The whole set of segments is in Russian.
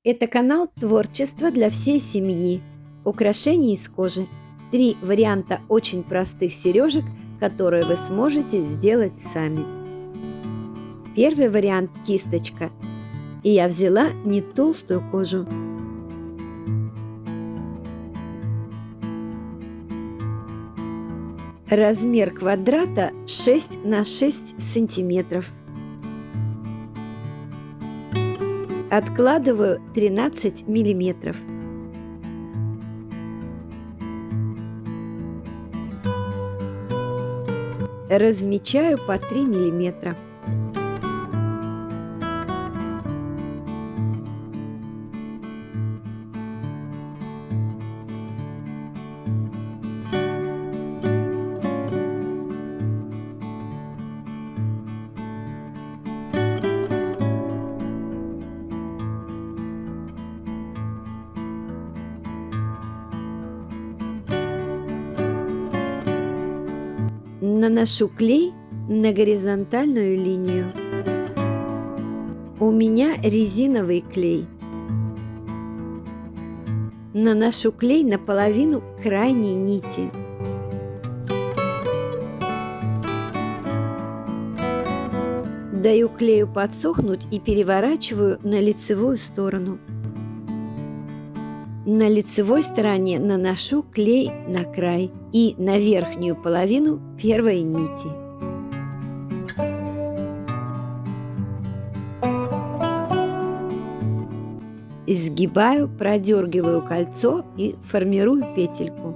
Это канал творчества для всей семьи. Украшения из кожи. 3 варианта очень простых сережек, которые вы сможете сделать сами. Первый вариант – кисточка. И я взяла не толстую кожу. Размер квадрата 6 на 6 сантиметров. Откладываю 13 миллиметров. Размечаю по 3 миллиметра. Наношу клей на горизонтальную линию. У меня резиновый клей. Наношу клей на половину крайней нити. Даю клею подсохнуть и переворачиваю на лицевую сторону. На лицевой стороне наношу клей на край и на верхнюю половину первой нити. Изгибаю, продергиваю кольцо и формирую петельку.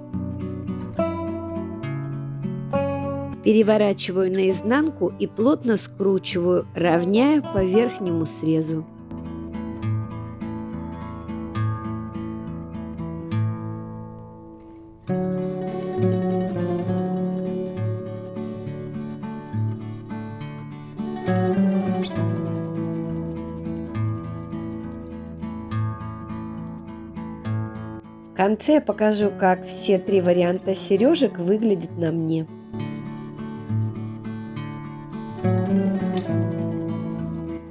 Переворачиваю наизнанку и плотно скручиваю, равняя по верхнему срезу. В конце я покажу, как все 3 варианта сережек выглядят на мне.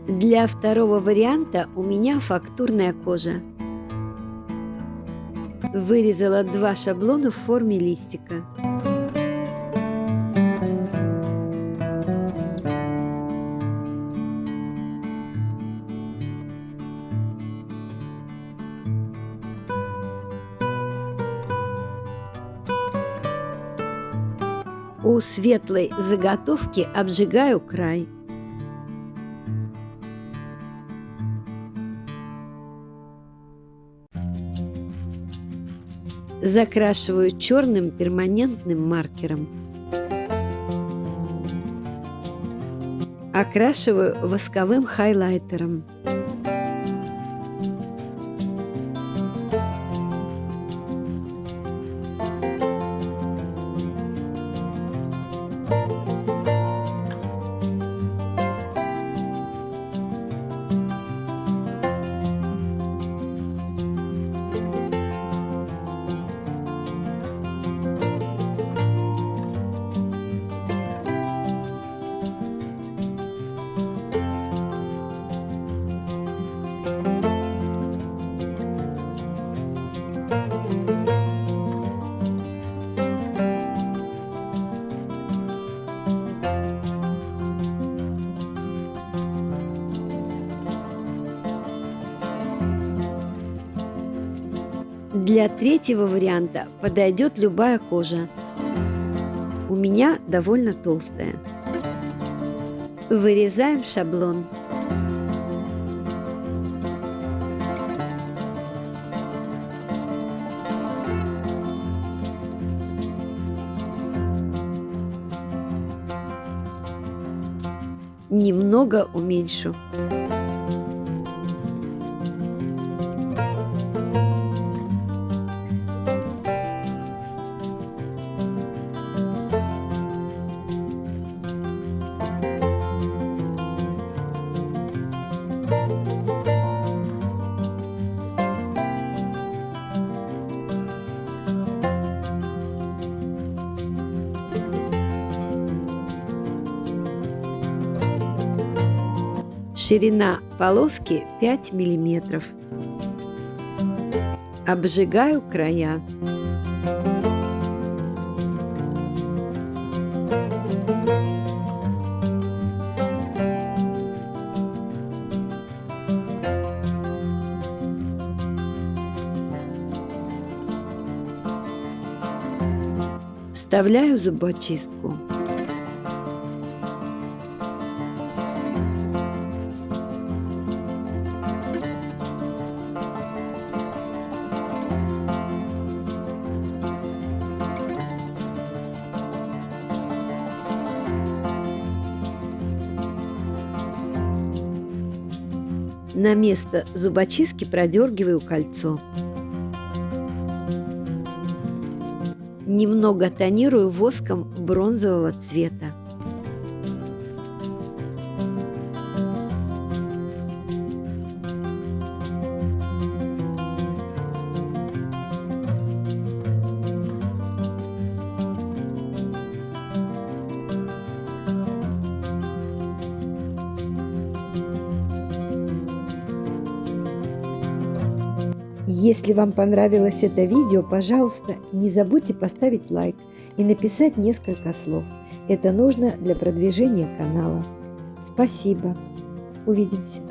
Для второго варианта у меня фактурная кожа. Вырезала 2 шаблона в форме листика. У светлой заготовки обжигаю край. Закрашиваю черным перманентным маркером. Окрашиваю восковым хайлайтером. Для третьего варианта подойдет любая кожа. У меня довольно толстая. Вырезаем шаблон. Немного уменьшу. Ширина полоски 5 миллиметров. Обжигаю края. Вставляю зубочистку. На место зубочистки продергиваю кольцо. Немного тонирую воском бронзового цвета. Если вам понравилось это видео, пожалуйста, не забудьте поставить лайк и написать несколько слов. Это нужно для продвижения канала. Спасибо. Увидимся.